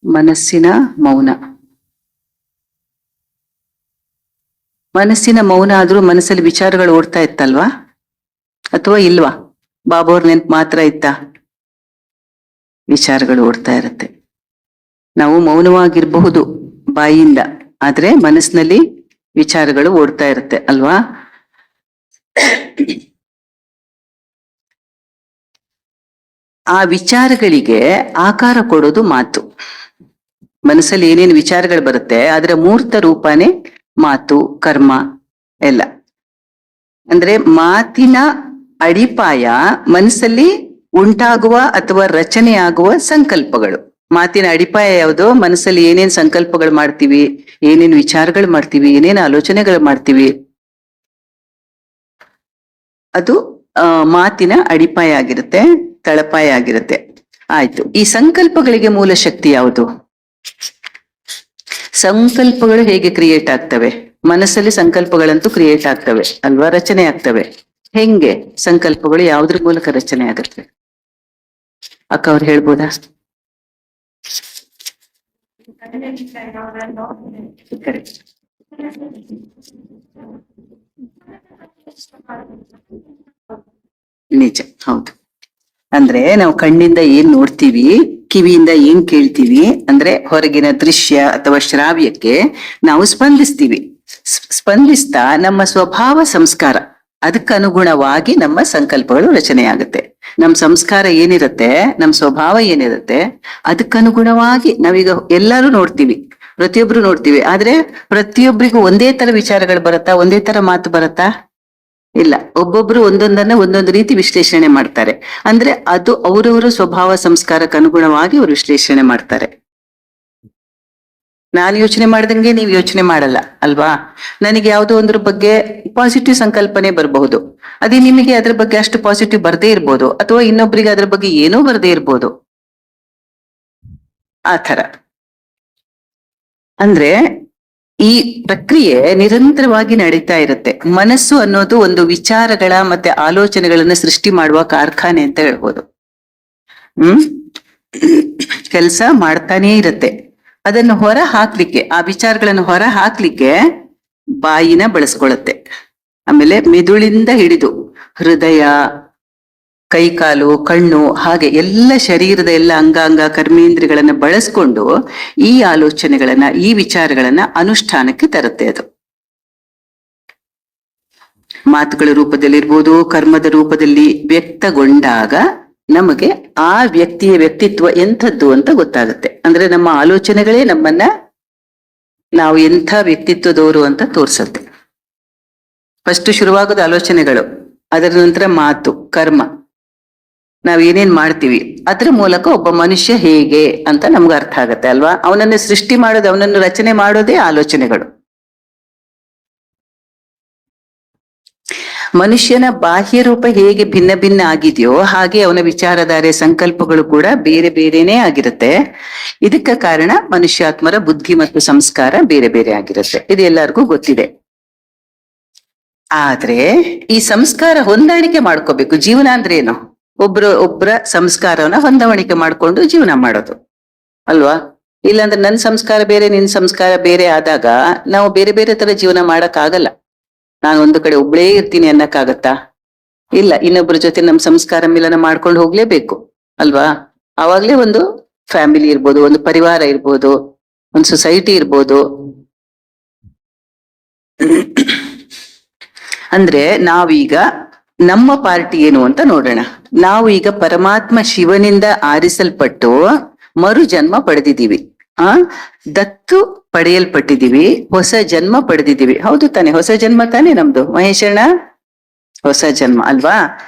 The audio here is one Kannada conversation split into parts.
ಮನಸ್ಸಿನ ಮೌನ. ಮನಸ್ಸಿನ ಮೌನ ಆದ್ರೂ ಮನಸ್ಸಲ್ಲಿ ವಿಚಾರಗಳು ಓಡ್ತಾ ಇತ್ತಲ್ವಾ ಅಥವಾ ಇಲ್ವಾ? ಬಾಬೋರ್ ನೆನ್ಪು ಮಾತ್ರ ಇತ್ತ? ವಿಚಾರಗಳು ಓಡ್ತಾ ಇರುತ್ತೆ. ನಾವು ಮೌನವಾಗಿರಬಹುದು ಬಾಯಿಯಿಂದ, ಆದ್ರೆ ಮನಸ್ಸಿನಲ್ಲಿ ವಿಚಾರಗಳು ಓಡ್ತಾ ಇರುತ್ತೆ ಅಲ್ವಾ? ಆ ವಿಚಾರಗಳಿಗೆ ಆಕಾರ ಕೊಡೋದು ಮಾತು. ಮನಸ್ಸಲ್ಲಿ ಏನೇನು ವಿಚಾರಗಳು ಬರುತ್ತೆ ಅದರ ಮೂರ್ತ ರೂಪನೇ ಮಾತು, ಕರ್ಮ ಎಲ್ಲ. ಅಂದ್ರೆ ಮಾತಿನ ಅಡಿಪಾಯ ಮನಸ್ಸಲ್ಲಿ ಉಂಟಾಗುವ ಅಥವಾ ರಚನೆಯಾಗುವ ಸಂಕಲ್ಪಗಳು. ಮಾತಿನ ಅಡಿಪಾಯ ಯಾವುದು? ಮನಸ್ಸಲ್ಲಿ ಏನೇನ್ ಸಂಕಲ್ಪಗಳು ಮಾಡ್ತೀವಿ, ಏನೇನ್ ವಿಚಾರಗಳು ಮಾಡ್ತೀವಿ, ಏನೇನ್ ಆಲೋಚನೆಗಳು ಮಾಡ್ತೀವಿ, ಅದು ಮಾತಿನ ಅಡಿಪಾಯ ಆಗಿರುತ್ತೆ, ತಳಪಾಯ ಆಗಿರುತ್ತೆ. ಆಯ್ತು, ಈ ಸಂಕಲ್ಪಗಳಿಗೆ ಮೂಲ ಶಕ್ತಿ ಯಾವುದು? ಸಂಕಲ್ಪಗಳು ಹೇಗೆ ಕ್ರಿಯೇಟ್ ಆಗ್ತವೆ? ಮನಸ್ಸಲ್ಲಿ ಸಂಕಲ್ಪಗಳಂತೂ ಕ್ರಿಯೇಟ್ ಆಗ್ತವೆ ಅಲ್ವಾ, ರಚನೆ ಆಗ್ತವೆ. ಹೆಂಗೆ ಸಂಕಲ್ಪಗಳು ಯಾವುದ್ರ ಮೂಲಕ ರಚನೆ ಆಗುತ್ತೆ? ಅಕ್ಕ ಅವ್ರು ಹೇಳ್ಬೋದಾ? ನಿಜ, ಹೌದು. ಅಂದ್ರೆ ನಾವು ಕಣ್ಣಿಂದ ಏನ್ ನೋಡ್ತೀವಿ, ಕಿವಿಯಿಂದ ಏನ್ ಕೇಳ್ತೀವಿ, ಅಂದ್ರೆ ಹೊರಗಿನ ದೃಶ್ಯ ಅಥವಾ ಶ್ರಾವ್ಯಕ್ಕೆ ನಾವು ಸ್ಪಂದಿಸ್ತೀವಿ. ಸ್ಪಂದಿಸ್ತಾ ನಮ್ಮ ಸ್ವಭಾವ ಸಂಸ್ಕಾರ ಅದಕ್ಕನುಗುಣವಾಗಿ ನಮ್ಮ ಸಂಕಲ್ಪಗಳು ರಚನೆ ಆಗುತ್ತೆ. ನಮ್ ಸಂಸ್ಕಾರ ಏನಿರುತ್ತೆ, ನಮ್ ಸ್ವಭಾವ ಏನಿರುತ್ತೆ, ಅದಕ್ಕನುಗುಣವಾಗಿ ನಾವೀಗ ಎಲ್ಲರೂ ನೋಡ್ತೀವಿ, ಪ್ರತಿಯೊಬ್ರು ನೋಡ್ತೀವಿ. ಆದ್ರೆ ಪ್ರತಿಯೊಬ್ಬರಿಗೂ ಒಂದೇ ತರ ವಿಚಾರಗಳು ಬರುತ್ತಾ, ಒಂದೇ ತರ ಮಾತು ಬರುತ್ತಾ? ಇಲ್ಲ. ಒಬ್ಬೊಬ್ರು ಒಂದೊಂದನ್ನ ಒಂದೊಂದು ರೀತಿ ವಿಶ್ಲೇಷಣೆ ಮಾಡ್ತಾರೆ. ಅಂದ್ರೆ ಅದು ಅವರವರ ಸ್ವಭಾವ ಸಂಸ್ಕಾರಕ್ಕೆ ಅನುಗುಣವಾಗಿ ಅವರು ವಿಶ್ಲೇಷಣೆ ಮಾಡ್ತಾರೆ. ನಾನು ಯೋಚನೆ ಮಾಡ್ದಂಗೆ ನೀವು ಯೋಚನೆ ಮಾಡಲ್ಲ ಅಲ್ವಾ? ನನಗೆ ಯಾವುದೋ ಒಂದ್ರ ಬಗ್ಗೆ ಪಾಸಿಟಿವ್ ಸಂಕಲ್ಪನೆ ಬರಬಹುದು, ಅದೇ ನಿಮಗೆ ಅದ್ರ ಬಗ್ಗೆ ಅಷ್ಟು ಪಾಸಿಟಿವ್ ಬರ್ದೇ ಇರ್ಬೋದು, ಅಥವಾ ಇನ್ನೊಬ್ರಿಗೆ ಅದ್ರ ಬಗ್ಗೆ ಏನೂ ಬರ್ದೇ ಇರ್ಬೋದು. ಆ ಥರ. ಅಂದ್ರೆ ಈ ಪ್ರಕ್ರಿಯೆ ನಿರಂತರವಾಗಿ ನಡೀತಾ ಇರುತ್ತೆ. ಮನಸ್ಸು ಅನ್ನೋದು ಒಂದು ವಿಚಾರಗಳ ಮತ್ತೆ ಆಲೋಚನೆಗಳನ್ನ ಸೃಷ್ಟಿ ಮಾಡುವ ಕಾರ್ಖಾನೆ ಅಂತ ಹೇಳ್ಬೋದು. ಕೆಲಸ ಮಾಡ್ತಾನೇ ಇರುತ್ತೆ. ಅದನ್ನು ಹೊರ ಹಾಕ್ಲಿಕ್ಕೆ, ಆ ವಿಚಾರಗಳನ್ನು ಹೊರ ಹಾಕ್ಲಿಕ್ಕೆ ಬಾಯಿನ ಬಳಸ್ಕೊಳತ್ತೆ. ಆಮೇಲೆ ಮೆದುಳಿಂದ ಹಿಡಿದು ಹೃದಯ, ಕೈಕಾಲು, ಕಣ್ಣು, ಹಾಗೆ ಎಲ್ಲ ಶರೀರದ ಎಲ್ಲ ಅಂಗಾಂಗ ಕರ್ಮೇಂದ್ರಿಯಗಳನ್ನ ಬಳಸ್ಕೊಂಡು ಈ ಆಲೋಚನೆಗಳನ್ನ, ಈ ವಿಚಾರಗಳನ್ನ ಅನುಷ್ಠಾನಕ್ಕೆ ತರುತ್ತೆ. ಅದು ಮಾತುಗಳ ರೂಪದಲ್ಲಿರ್ಬೋದು, ಕರ್ಮದ ರೂಪದಲ್ಲಿ ವ್ಯಕ್ತಗೊಂಡಾಗ ನಮಗೆ ಆ ವ್ಯಕ್ತಿಯ ವ್ಯಕ್ತಿತ್ವ ಎಂಥದ್ದು ಅಂತ ಗೊತ್ತಾಗುತ್ತೆ. ಅಂದ್ರೆ ನಮ್ಮ ಆಲೋಚನೆಗಳೇ ನಮ್ಮನ್ನ ನಾವು ಎಂಥ ವ್ಯಕ್ತಿತ್ವದವರು ಅಂತ ತೋರ್ಸತ್ತೆ. ಫಸ್ಟ್ ಶುರುವಾಗೋದು ಆಲೋಚನೆಗಳು, ಅದರ ನಂತರ ಮಾತು, ಕರ್ಮ, ನಾವ್ ಏನೇನ್ ಮಾಡ್ತೀವಿ ಅದ್ರ ಮೂಲಕ ಒಬ್ಬ ಮನುಷ್ಯ ಹೇಗೆ ಅಂತ ನಮ್ಗೆ ಅರ್ಥ ಆಗತ್ತೆ ಅಲ್ವಾ? ಅವನನ್ನು ಸೃಷ್ಟಿ ಮಾಡೋದು, ಅವನನ್ನು ರಚನೆ ಮಾಡೋದೇ ಆಲೋಚನೆಗಳು. ಮನುಷ್ಯನ ಬಾಹ್ಯ ರೂಪ ಹೇಗೆ ಭಿನ್ನ ಭಿನ್ನ ಆಗಿದೆಯೋ ಹಾಗೆ ಅವನ ವಿಚಾರಧಾರೆ, ಸಂಕಲ್ಪಗಳು ಕೂಡ ಬೇರೆ ಬೇರೆನೇ ಆಗಿರುತ್ತೆ. ಇದಕ್ಕೆ ಕಾರಣ ಮನುಷ್ಯಾತ್ಮರ ಬುದ್ಧಿ ಮತ್ತು ಸಂಸ್ಕಾರ ಬೇರೆ ಬೇರೆ ಆಗಿರುತ್ತೆ. ಇದು ಎಲ್ಲರಿಗೂ ಗೊತ್ತಿದೆ. ಆದ್ರೆ ಈ ಸಂಸ್ಕಾರ ಹೊಂದಾಣಿಕೆ ಮಾಡ್ಕೋಬೇಕು. ಜೀವನ ಅಂದ್ರೆ ಏನು? ಒಬ್ಬರ ಸಂಸ್ಕಾರವನ್ನ ಹೊಂದಾಣಿಕೆ ಮಾಡ್ಕೊಂಡು ಜೀವನ ಮಾಡೋದು ಅಲ್ವಾ? ಇಲ್ಲಾಂದ್ರೆ ನನ್ನ ಸಂಸ್ಕಾರ ಬೇರೆ, ನಿನ್ ಸಂಸ್ಕಾರ ಬೇರೆ ಆದಾಗ ನಾವು ಬೇರೆ ಬೇರೆ ತರ ಜೀವನ ಮಾಡಕ್ ಆಗಲ್ಲ. ನಾನು ಒಂದು ಕಡೆ ಒಬ್ಳೇ ಇರ್ತೀನಿ ಅನ್ನಕ್ಕಾಗತ್ತಾ? ಇಲ್ಲ, ಇನ್ನೊಬ್ಬರ ಜೊತೆ ನಮ್ ಸಂಸ್ಕಾರ ಮಿಲನ ಮಾಡ್ಕೊಂಡು ಹೋಗ್ಲೇಬೇಕು ಅಲ್ವಾ? ಆವಾಗ್ಲೇ ಒಂದು ಫ್ಯಾಮಿಲಿ ಇರ್ಬೋದು, ಒಂದು ಪರಿವಾರ ಇರ್ಬೋದು, ಒಂದು ಸೊಸೈಟಿ ಇರ್ಬೋದು. ಅಂದ್ರೆ ನಾವೀಗ ನಮ್ಮ ಪಾರ್ಟಿ ಏನು ಅಂತ ನೋಡೋಣ. ನಾವು ಈಗ ಪರಮಾತ್ಮ ಶಿವನಿಂದ ಆರಿಸಲ್ಪಟ್ಟು ಮರು ಜನ್ಮ ಪಡೆದಿದ್ದೀವಿ. ದತ್ತು ಪಡೆಯಲ್ಪಟ್ಟಿದ್ದೀವಿ, ಹೊಸ ಜನ್ಮ ಪಡೆದಿದ್ದೀವಿ. ಹೌದು ತಾನೆ? ಹೊಸ ಜನ್ಮ ತಾನೆ ನಮ್ದು ಮಹೇಶಣ್ಣ? ಹೊಸ ಜನ್ಮ ಅಲ್ವಾ?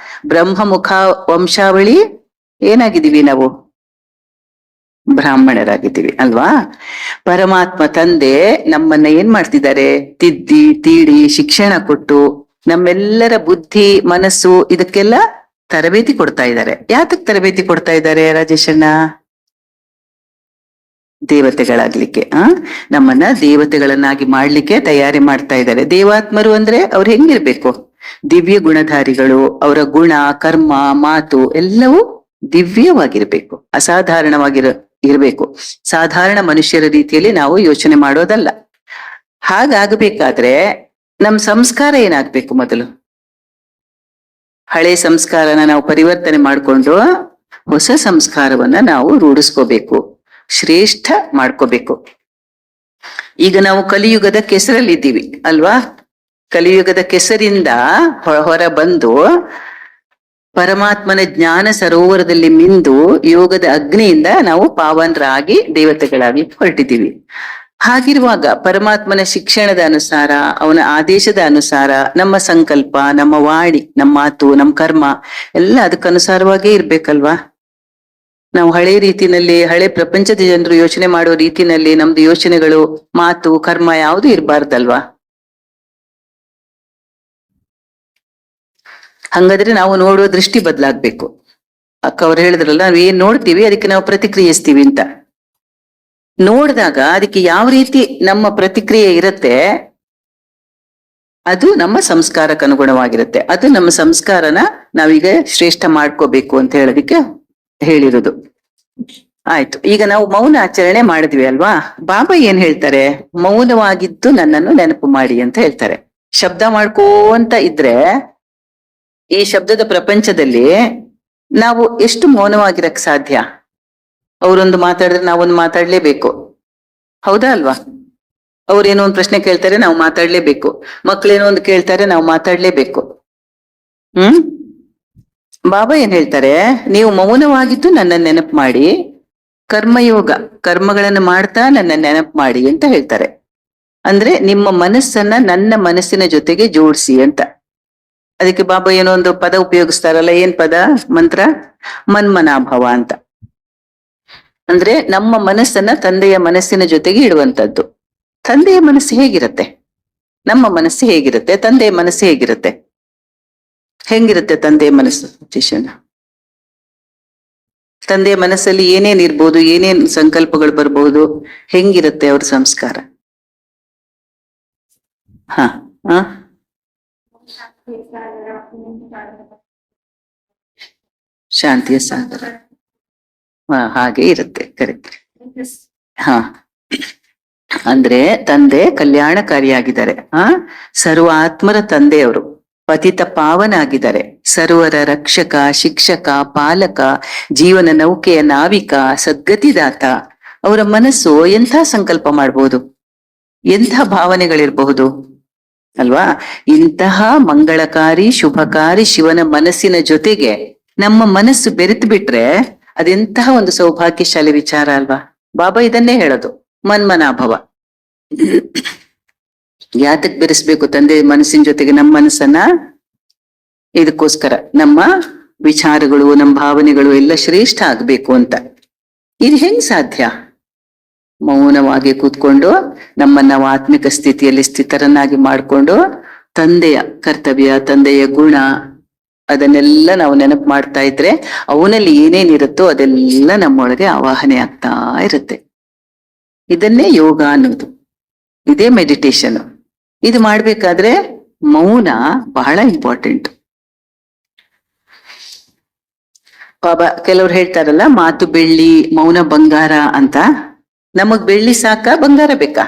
ಬ್ರಹ್ಮಮುಖ ವಂಶಾವಳಿ ಏನಾಗಿದ್ದೀವಿ ನಾವು? ಬ್ರಾಹ್ಮಣರಾಗಿದ್ದೀವಿ ಅಲ್ವಾ? ಪರಮಾತ್ಮ ತಂದೆ ನಮ್ಮನ್ನ ಏನ್ ಮಾಡ್ತಿದ್ದಾರೆ? ತಿದ್ದಿ ತೀಡಿ ಶಿಕ್ಷಣ ಕೊಟ್ಟು ನಮ್ಮೆಲ್ಲರ ಬುದ್ಧಿ, ಮನಸ್ಸು ಇದಕ್ಕೆಲ್ಲ ತರಬೇತಿ ಕೊಡ್ತಾ ಇದ್ದಾರೆ. ಯಾತಕ್ ತರಬೇತಿ ಕೊಡ್ತಾ ಇದ್ದಾರೆ ರಾಜೇಶಣ್ಣ? ದೇವತೆಗಳಾಗ್ಲಿಕ್ಕೆ, ನಮ್ಮನ್ನ ದೇವತೆಗಳನ್ನಾಗಿ ಮಾಡ್ಲಿಕ್ಕೆ ತಯಾರಿ ಮಾಡ್ತಾ ಇದ್ದಾರೆ. ದೇವಾತ್ಮರು ಅಂದ್ರೆ ಅವ್ರು ಹೆಂಗಿರ್ಬೇಕು? ದಿವ್ಯ ಗುಣಧಾರಿಗಳು. ಅವರ ಗುಣ, ಕರ್ಮ, ಮಾತು ಎಲ್ಲವೂ ದಿವ್ಯವಾಗಿರ್ಬೇಕು, ಅಸಾಧಾರಣವಾಗಿರೋ ಇರಬೇಕು. ಸಾಧಾರಣ ಮನುಷ್ಯರ ರೀತಿಯಲ್ಲಿ ನಾವು ಯೋಚನೆ ಮಾಡೋದಲ್ಲ. ಹಾಗಾಗಬೇಕಾದ್ರೆ ನಮ್ ಸಂಸ್ಕಾರ ಏನಾಗ್ಬೇಕು? ಮೊದಲು ಹಳೆ ಸಂಸ್ಕಾರನ ನಾವು ಪರಿವರ್ತನೆ ಮಾಡಿಕೊಂಡು ಹೊಸ ಸಂಸ್ಕಾರವನ್ನ ನಾವು ರೂಢಿಸ್ಕೋಬೇಕು, ಶ್ರೇಷ್ಠ ಮಾಡ್ಕೋಬೇಕು. ಈಗ ನಾವು ಕಲಿಯುಗದ ಕೆಸರಲ್ಲಿದ್ದೀವಿ ಅಲ್ವಾ? ಕಲಿಯುಗದ ಕೆಸರಿಂದ ಹೊರ ಬಂದು ಪರಮಾತ್ಮನ ಜ್ಞಾನ ಸರೋವರದಲ್ಲಿ ಮಿಂದು ಯೋಗದ ಅಗ್ನಿಯಿಂದ ನಾವು ಪಾವನರಾಗಿ ದೇವತೆಗಳಾಗಿ ಹೊರಟಿದ್ದೀವಿ. ಹಾಗಿರುವಾಗ ಪರಮಾತ್ಮನ ಶಿಕ್ಷಣದ ಅನುಸಾರ, ಅವನ ಆದೇಶದ ಅನುಸಾರ ನಮ್ಮ ಸಂಕಲ್ಪ, ನಮ್ಮ ವಾಣಿ, ನಮ್ಮ ಮಾತು, ನಮ್ಮ ಕರ್ಮ ಎಲ್ಲ ಅದಕ್ಕನುಸಾರವಾಗೇ ಇರ್ಬೇಕಲ್ವಾ? ನಾವು ಹಳೆ ರೀತಿನಲ್ಲಿ, ಹಳೆ ಪ್ರಪಂಚದ ಜನರು ಯೋಚನೆ ಮಾಡೋ ರೀತಿನಲ್ಲಿ ನಮ್ದು ಯೋಚನೆಗಳು, ಮಾತು, ಕರ್ಮ ಯಾವುದು ಇರಬಾರ್ದಲ್ವಾ? ಹಂಗಾದ್ರೆ ನಾವು ನೋಡುವ ದೃಷ್ಟಿ ಬದಲಾಗ್ಬೇಕು. ಅಕ್ಕ ಅವ್ರು ಹೇಳಿದ್ರಲ್ಲ, ನಾವ್ ಏನ್ ನೋಡ್ತೀವಿ ಅದಕ್ಕೆ ನಾವು ಪ್ರತಿಕ್ರಿಯಿಸ್ತೀವಿ ಅಂತ. ನೋಡಿದಾಗ ಅದಕ್ಕೆ ಯಾವ ರೀತಿ ನಮ್ಮ ಪ್ರತಿಕ್ರಿಯೆ ಇರುತ್ತೆ ಅದು ನಮ್ಮ ಸಂಸ್ಕಾರಕ್ಕೆ ಅನುಗುಣವಾಗಿರುತ್ತೆ. ಅದು ನಮ್ಮ ಸಂಸ್ಕಾರನ ನಾವೀಗ ಶ್ರೇಷ್ಠ ಮಾಡ್ಕೋಬೇಕು ಅಂತ ಹೇಳೋದಿಕ್ಕೆ ಹೇಳಿರೋದು. ಆಯ್ತು, ಈಗ ನಾವು ಮೌನ ಆಚರಣೆ ಮಾಡಿದ್ವಿ ಅಲ್ವಾ? ಬಾಬಾ ಏನ್ ಹೇಳ್ತಾರೆ? ಮೌನವಾಗಿದ್ದು ನನ್ನನ್ನು ನೆನಪು ಮಾಡಿ ಅಂತ ಹೇಳ್ತಾರೆ. ಶಬ್ದ ಮಾಡ್ಕೋಂತ ಇದ್ರೆ ಈ ಶಬ್ದದ ಪ್ರಪಂಚದಲ್ಲಿ ನಾವು ಎಷ್ಟು ಮೌನವಾಗಿರಕ್ ಸಾಧ್ಯ? ಅವರೊಂದು ಮಾತಾಡಿದ್ರೆ ನಾವೊಂದು ಮಾತಾಡ್ಲೇಬೇಕು, ಹೌದಾ ಅಲ್ವಾ? ಅವ್ರೇನೋ ಒಂದು ಪ್ರಶ್ನೆ ಕೇಳ್ತಾರೆ, ನಾವು ಮಾತಾಡ್ಲೇಬೇಕು. ಮಕ್ಳೇನೋ ಒಂದು ಕೇಳ್ತಾರೆ, ನಾವು ಮಾತಾಡ್ಲೇಬೇಕು. ಬಾಬಾ ಏನ್ ಹೇಳ್ತಾರೆ? ನೀವು ಮೌನವಾಗಿದ್ದು ನನ್ನ ನೆನಪು ಮಾಡಿ, ಕರ್ಮಯೋಗ ಕರ್ಮಗಳನ್ನು ಮಾಡ್ತಾ ನನ್ನ ನೆನಪು ಮಾಡಿ ಅಂತ ಹೇಳ್ತಾರೆ. ಅಂದ್ರೆ ನಿಮ್ಮ ಮನಸ್ಸನ್ನ ನನ್ನ ಮನಸ್ಸಿನ ಜೊತೆಗೆ ಜೋಡಿಸಿ ಅಂತ. ಅದಕ್ಕೆ ಬಾಬಾ ಏನೋ ಒಂದು ಪದ ಉಪಯೋಗಿಸ್ತಾರಲ್ಲ, ಏನ್ ಪದ? ಮಂತ್ರ ಮನ್ಮನಾಭವ ಅಂತ. ಅಂದ್ರೆ ನಮ್ಮ ಮನಸ್ಸನ್ನ ತಂದೆಯ ಮನಸ್ಸಿನ ಜೊತೆಗೆ ಇಡುವಂತದ್ದು. ತಂದೆಯ ಮನಸ್ಸು ಹೇಗಿರುತ್ತೆ? ನಮ್ಮ ಮನಸ್ಸು ಹೇಗಿರುತ್ತೆ? ತಂದೆಯ ಮನಸ್ಸು ಹೇಗಿರುತ್ತೆ? ಹೆಂಗಿರುತ್ತೆ ತಂದೆಯ ಮನಸ್ಸು? ಶಿಷ್ಯನ ತಂದೆಯ ಮನಸ್ಸಲ್ಲಿ ಏನೇನ್ ಇರ್ಬೋದು, ಏನೇನ್ ಸಂಕಲ್ಪಗಳು ಬರ್ಬಹುದು, ಹೆಂಗಿರುತ್ತೆ ಅವ್ರ ಸಂಸ್ಕಾರ? ಹ ಹ ಶಾಂತಿಯ ಸಾಗರ. ಹಾಗೆ ಇರುತ್ತೆ, ಕರೆಕ್ಟ್. ಹಾ, ಅಂದ್ರೆ ತಂದೆ ಕಲ್ಯಾಣಕಾರಿಯಾಗಿದ್ದಾರೆ. ಸರ್ವ ಆತ್ಮರ ತಂದೆಯವರು ಪತಿತ ಪಾವನ ಆಗಿದ್ದಾರೆ. ಸರ್ವರ ರಕ್ಷಕ, ಶಿಕ್ಷಕ, ಪಾಲಕ, ಜೀವನ ನೌಕೆಯ ನಾವಿಕ, ಸದ್ಗತಿದಾತ. ಅವರ ಮನಸ್ಸು ಎಂಥ ಸಂಕಲ್ಪ ಮಾಡ್ಬೋದು, ಎಂಥ ಭಾವನೆಗಳಿರಬಹುದು ಅಲ್ವಾ? ಇಂತಹ ಮಂಗಳಕಾರಿ, ಶುಭಕಾರಿ ಶಿವನ ಮನಸ್ಸಿನ ಜೊತೆಗೆ ನಮ್ಮ ಮನಸ್ಸು ಬೆರೆತು ಬಿಟ್ರೆ ಅದೆಂತಹ ಒಂದು ಸೌಭಾಗ್ಯಶಾಲಿ ವಿಚಾರ ಅಲ್ವಾ? ಬಾಬಾ ಇದನ್ನೇ ಹೇಳೋದು, ಮನ್ಮನಾಭವ. ಯಾತಕ್ ಬೆರೆಸ್ಬೇಕು ತಂದೆ ಮನಸ್ಸಿನ ಜೊತೆಗೆ ನಮ್ಮ ಮನಸ್ಸನ್ನ? ಇದಕ್ಕೋಸ್ಕರ ನಮ್ಮ ವಿಚಾರಗಳು, ನಮ್ಮ ಭಾವನೆಗಳು ಎಲ್ಲ ಶ್ರೇಷ್ಠ ಆಗ್ಬೇಕು ಅಂತ. ಇದು ಹೆಂಗ್ ಸಾಧ್ಯ? ಮೌನವಾಗಿ ಕೂತ್ಕೊಂಡು ನಮ್ಮನ್ನ ನಾವು ಆತ್ಮಿಕ ಸ್ಥಿತಿಯಲ್ಲಿ ಸ್ಥಿತರನ್ನಾಗಿ ಮಾಡಿಕೊಂಡು ತಂದೆಯ ಕರ್ತವ್ಯ, ತಂದೆಯ ಗುಣ ಅದನ್ನೆಲ್ಲ ನಾವು ನೆನಪು ಮಾಡ್ತಾ ಇದ್ರೆ ಅವನಲ್ಲಿ ಏನೇನಿರುತ್ತೋ ಅದೆಲ್ಲ ನಮ್ಮೊಳಗೆ ಆವಾಹನೆ ಆಗ್ತಾ ಇರುತ್ತೆ. ಇದನ್ನೇ ಯೋಗ ಅನ್ನೋದು, ಇದೇ ಮೆಡಿಟೇಷನ್. ಇದು ಮಾಡ್ಬೇಕಾದ್ರೆ ಮೌನ ಬಹಳ ಇಂಪಾರ್ಟೆಂಟ್. ಬಾಬಾ ಕೆಲವ್ರು ಹೇಳ್ತಾರಲ್ಲ, ಮಾತು ಬೆಳ್ಳಿ, ಮೌನ ಬಂಗಾರ ಅಂತ. ನಮಗ್ ಬೆಳ್ಳಿ ಸಾಕ, ಬಂಗಾರ ಬೇಕಾ?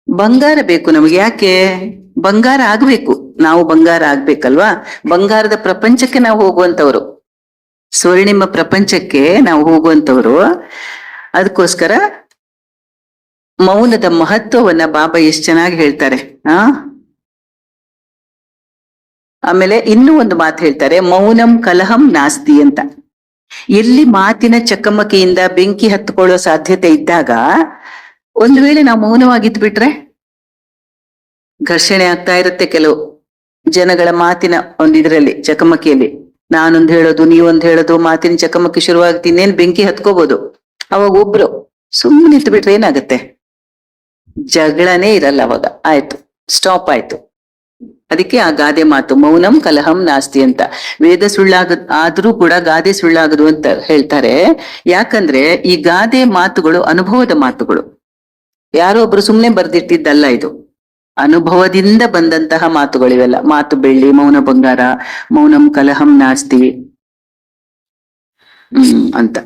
ಬಂಗಾರ ಬೇಕು ನಮಗೆ. ಯಾಕೆ? ಬಂಗಾರ ಆಗ್ಬೇಕು, ನಾವು ಬಂಗಾರ ಆಗ್ಬೇಕಲ್ವಾ? ಬಂಗಾರದ ಪ್ರಪಂಚಕ್ಕೆ ನಾವು ಹೋಗುವಂತವ್ರು, ಸ್ವರ್ಣಿಮ ಪ್ರಪಂಚಕ್ಕೆ ನಾವು ಹೋಗುವಂತವ್ರು. ಅದಕ್ಕೋಸ್ಕರ ಮೌನದ ಮಹತ್ವವನ್ನ ಬಾಬಾ ಎಷ್ಟು ಚೆನ್ನಾಗಿ ಹೇಳ್ತಾರೆ. ಆಮೇಲೆ ಇನ್ನೂ ಒಂದು ಮಾತು ಹೇಳ್ತಾರೆ, ಮೌನಂ ಕಲಹಂ ನಾಸ್ತಿ ಅಂತ. ಎಲ್ಲಿ ಮಾತಿನ ಚಕಮಕಿಯಿಂದ ಬೆಂಕಿ ಹತ್ಕೊಳ್ಳೋ ಸಾಧ್ಯತೆ ಇದ್ದಾಗ ಒಂದು ವೇಳೆ ನಾವು ಮೌನವಾಗಿದ್ದು ಬಿಟ್ರೆ ಘರ್ಷಣೆ ಆಗ್ತಾ ಇರುತ್ತೆ. ಕೆಲವು ಜನಗಳ ಮಾತಿನ ಒಂದಿದ್ರಲ್ಲಿ ಚಕಮಕಿಯಲ್ಲಿ ನಾನೊಂದ್ ಹೇಳೋದು, ನೀವೊಂದ್ ಹೇಳೋದು, ಮಾತಿನ ಚಕಮಕಿ ಶುರುವಾಗ್ತಿ, ಇನ್ನೇನ್ ಬೆಂಕಿ ಹತ್ಕೋಬಹುದು. ಅವಾಗ ಒಬ್ರು ಸುಮ್ಮನೆ ನಿಂತು ಬಿಟ್ರೆ ಏನಾಗುತ್ತೆ? ಜಗಳನೇ ಇರಲ್ಲ ಅವಾಗ, ಆಯ್ತು, ಸ್ಟಾಪ್ ಆಯ್ತು. ಅದಕ್ಕೆ ಆ ಗಾದೆ ಮಾತು, ಮೌನಂ ಕಲಹಂ ನಾಸ್ತಿ ಅಂತ. ವೇದ ಆದ್ರೂ ಕೂಡ ಗಾದೆ ಸುಳ್ಳಾಗದು ಅಂತ ಹೇಳ್ತಾರೆ. ಯಾಕಂದ್ರೆ ಈ ಗಾದೆ ಮಾತುಗಳು ಅನುಭವದ ಮಾತುಗಳು, ಯಾರೋ ಒಬ್ರು ಸುಮ್ನೆ ಬರ್ದಿಟ್ಟಿದ್ದಲ್ಲ. ಇದು ಅನುಭವದಿಂದ ಬಂದಂತಹ ಮಾತುಗಳಿವೆಲ್ಲ. ಮಾತು ಬೆಳ್ಳಿ, ಮೌನ ಬಂಗಾರ, ಮೌನಂ ಕಲಹಂ ನಾಸ್ತಿ ಅಂತ.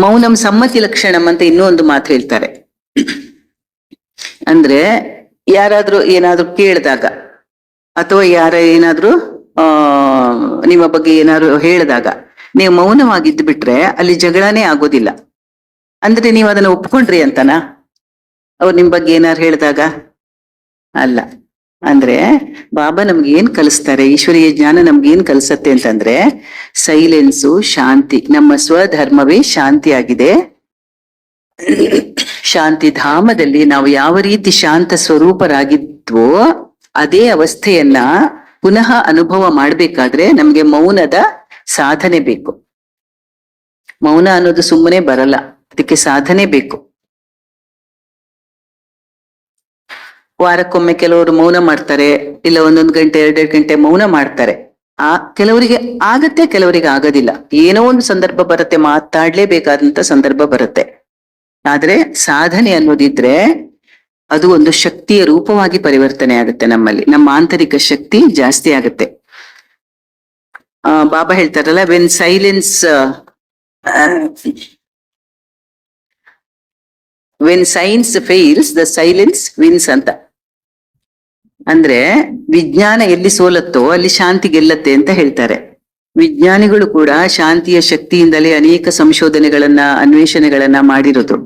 ಮೌನಂ ಸಮ್ಮತಿ ಲಕ್ಷಣಂ ಅಂತ ಇನ್ನೂ ಒಂದು ಮಾತು ಹೇಳ್ತಾರೆ. ಅಂದ್ರೆ ಯಾರಾದ್ರೂ ಏನಾದ್ರೂ ಕೇಳಿದಾಗ ಅಥವಾ ಯಾರ ಏನಾದ್ರೂ ನಿಮ್ಮ ಬಗ್ಗೆ ಏನಾದ್ರು ಹೇಳಿದಾಗ ನೀವು ಮೌನವಾಗಿದ್ದು ಬಿಟ್ರೆ ಅಲ್ಲಿ ಜಗಳನೇ ಆಗೋದಿಲ್ಲ. ಅಂದ್ರೆ ನೀವು ಅದನ್ನ ಒಪ್ಕೊಂಡ್ರಿ ಅಂತನಾ ಅವ್ರು ನಿಮ್ ಬಗ್ಗೆ ಏನಾರು ಹೇಳಿದಾಗ? ಅಲ್ಲ. ಅಂದ್ರೆ ಬಾಬಾ ನಮ್ಗೆ ಏನ್ ಕಲಿಸ್ತಾರೆ, ಈಶ್ವರೀಯ ಜ್ಞಾನ ನಮ್ಗೆ ಏನ್ ಕಲಿಸತ್ತೆ ಅಂತಂದ್ರೆ ಸೈಲೆನ್ಸು, ಶಾಂತಿ. ನಮ್ಮ ಸ್ವಧರ್ಮವೇ ಶಾಂತಿ ಆಗಿದೆ. ಶಾಂತಿ ಧಾಮದಲ್ಲಿ ನಾವು ಯಾವ ರೀತಿ ಶಾಂತ ಸ್ವರೂಪರಾಗಿದ್ವೋ ಅದೇ ಅವಸ್ಥೆಯನ್ನ ಪುನಃ ಅನುಭವ ಮಾಡ್ಬೇಕಾದ್ರೆ ನಮ್ಗೆ ಮೌನದ ಸಾಧನೆ ಬೇಕು. ಮೌನ ಅನ್ನೋದು ಸುಮ್ಮನೆ ಬರಲ್ಲ, ಅದಕ್ಕೆ ಸಾಧನೆ ಬೇಕು. ವಾರಕ್ಕೊಮ್ಮೆ ಕೆಲವರು ಮೌನ ಮಾಡ್ತಾರೆ, ಇಲ್ಲ 1 ಗಂಟೆ 2 ಗಂಟೆ ಮೌನ ಮಾಡ್ತಾರೆ. ಕೆಲವರಿಗೆ ಆಗತ್ತೆ, ಕೆಲವರಿಗೆ ಆಗೋದಿಲ್ಲ. ಏನೋ ಒಂದು ಸಂದರ್ಭ ಬರುತ್ತೆ, ಮಾತಾಡ್ಲೇಬೇಕಾದಂತ ಸಂದರ್ಭ ಬರುತ್ತೆ. ಆದ್ರೆ ಸಾಧನೆ ಅನ್ನೋದಿದ್ರೆ ಅದು ಒಂದು ಶಕ್ತಿಯ ರೂಪವಾಗಿ ಪರಿವರ್ತನೆ ಆಗುತ್ತೆ. ನಮ್ಮಲ್ಲಿ ನಮ್ಮ ಆಂತರಿಕ ಶಕ್ತಿ ಜಾಸ್ತಿ ಆಗುತ್ತೆ. ಬಾಬಾ ಹೇಳ್ತಾರಲ್ಲ, when silence when science fails the silence wins ಅಂತ. ಅಂದ್ರೆ ವಿಜ್ಞಾನ ಎಲ್ಲಿ ಸೋಲತ್ತೋ ಅಲ್ಲಿ ಶಾಂತಿ ಗೆಲ್ಲತ್ತೆ ಅಂತ ಹೇಳ್ತಾರೆ. ವಿಜ್ಞಾನಿಗಳು ಕೂಡ ಶಾಂತಿಯ ಶಕ್ತಿಯಿಂದಲೇ ಅನೇಕ ಸಂಶೋಧನೆಗಳನ್ನ, ಅನ್ವೇಷಣೆಗಳನ್ನ ಮಾಡಿರೋದು.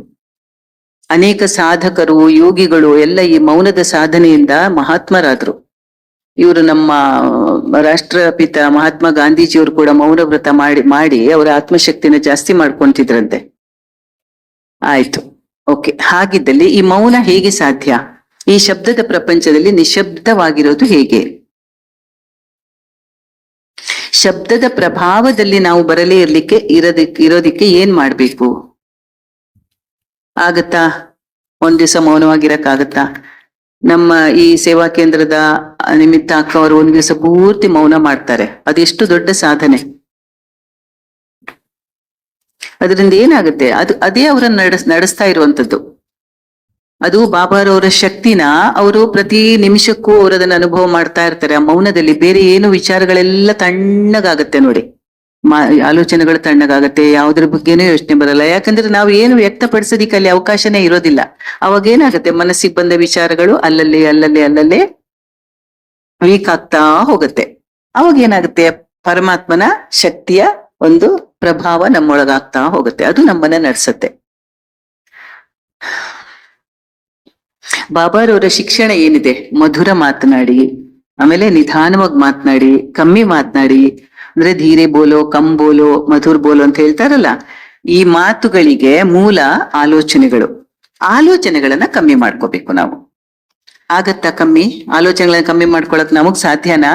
ಅನೇಕ ಸಾಧಕರು, ಯೋಗಿಗಳು ಎಲ್ಲ ಈ ಮೌನದ ಸಾಧನೆಯಿಂದ ಮಹಾತ್ಮರಾದ್ರು. ಇವರು ನಮ್ಮ ರಾಷ್ಟ್ರಪಿತ ಮಹಾತ್ಮ ಗಾಂಧೀಜಿಯವರು ಕೂಡ ಮೌನ ವ್ರತ ಮಾಡಿ ಅವರ ಆತ್ಮಶಕ್ತಿನ ಜಾಸ್ತಿ ಮಾಡ್ಕೊಂತಿದ್ರಂತೆ. ಆಯ್ತು, ಓಕೆ. ಹಾಗಿದ್ದಲ್ಲಿ ಈ ಮೌನ ಹೇಗೆ ಸಾಧ್ಯ? ಈ ಶಬ್ದದ ಪ್ರಪಂಚದಲ್ಲಿ ನಿಶಬ್ದವಾಗಿರೋದು ಹೇಗೆ? ಶಬ್ದದ ಪ್ರಭಾವದಲ್ಲಿ ನಾವು ಬರಲೇ ಇರೋದಿಕ್ಕೆ ಏನ್ ಮಾಡ್ಬೇಕು? ಆಗತ್ತಾ? ಒಂದ್ ದಿವಸ ಮೌನವಾಗಿರಕ್ಕಾಗತ್ತಾ? ನಮ್ಮ ಈ ಸೇವಾ ಕೇಂದ್ರದ ನಿಮಿತ್ತ ಅಕ್ಕ ಅವರು ಒಂದ್ ದಿವಸ ಪೂರ್ತಿ ಮೌನ ಮಾಡ್ತಾರೆ. ಅದೆಷ್ಟು ದೊಡ್ಡ ಸಾಧನೆ. ಅದರಿಂದ ಏನಾಗುತ್ತೆ? ಅದೇ ಅವರನ್ನ ನಡೆಸ್ತಾ ಇರುವಂತದ್ದು. ಅದು ಬಾಬಾರವರ ಶಕ್ತಿನ ಅವರು ಪ್ರತಿ ನಿಮಿಷಕ್ಕೂ ಅವರದನ್ನ ಅನುಭವ ಮಾಡ್ತಾ ಇರ್ತಾರೆ. ಆ ಮೌನದಲ್ಲಿ ಬೇರೆ ಏನು ವಿಚಾರಗಳೆಲ್ಲ ತಣ್ಣಗಾಗತ್ತೆ ನೋಡಿ. ಆಲೋಚನೆಗಳು ತಣ್ಣಗಾಗತ್ತೆ, ಯಾವುದ್ರ ಬಗ್ಗೆನೂ ಯೋಚನೆ ಬರಲ್ಲ. ಯಾಕಂದ್ರೆ ನಾವು ಏನು ವ್ಯಕ್ತಪಡಿಸೋದಿಕ್ಕೆ ಅಲ್ಲಿ ಅವಕಾಶನೇ ಇರೋದಿಲ್ಲ. ಅವಾಗ ಏನಾಗುತ್ತೆ? ಮನಸ್ಸಿಗೆ ಬಂದ ವಿಚಾರಗಳು ಅಲ್ಲಲ್ಲೇ ವೀಕ್ ಆಗ್ತಾ ಹೋಗುತ್ತೆ. ಅವಾಗ ಏನಾಗುತ್ತೆ? ಪರಮಾತ್ಮನ ಶಕ್ತಿಯ ಒಂದು ಪ್ರಭಾವ ನಮ್ಮೊಳಗಾಗ್ತಾ ಹೋಗುತ್ತೆ. ಅದು ನಮ್ಮನ್ನ ನಡೆಸತ್ತೆ. ಬಾಬಾರವರ ಶಿಕ್ಷಣ ಏನಿದೆ? ಮಧುರ ಮಾತನಾಡಿ, ಆಮೇಲೆ ನಿಧಾನವಾಗಿ ಮಾತನಾಡಿ, ಕಮ್ಮಿ ಮಾತನಾಡಿ. ಅಂದ್ರೆ ಧೀರೆ ಬೋಲೋ, ಕಮ್ ಬೋಲೋ, ಮಧುರ್ ಬೋಲೋ ಅಂತ ಹೇಳ್ತಾರಲ್ಲ. ಈ ಮಾತುಗಳಿಗೆ ಮೂಲ ಆಲೋಚನೆಗಳನ್ನ ಕಮ್ಮಿ ಮಾಡ್ಕೋಬೇಕು ನಾವು. ಆಗತ್ತಾ ಕಮ್ಮಿ? ಆಲೋಚನೆಗಳನ್ನ ಕಮ್ಮಿ ಮಾಡ್ಕೊಳಕ್ ನಮಗ್ ಸಾಧ್ಯನಾ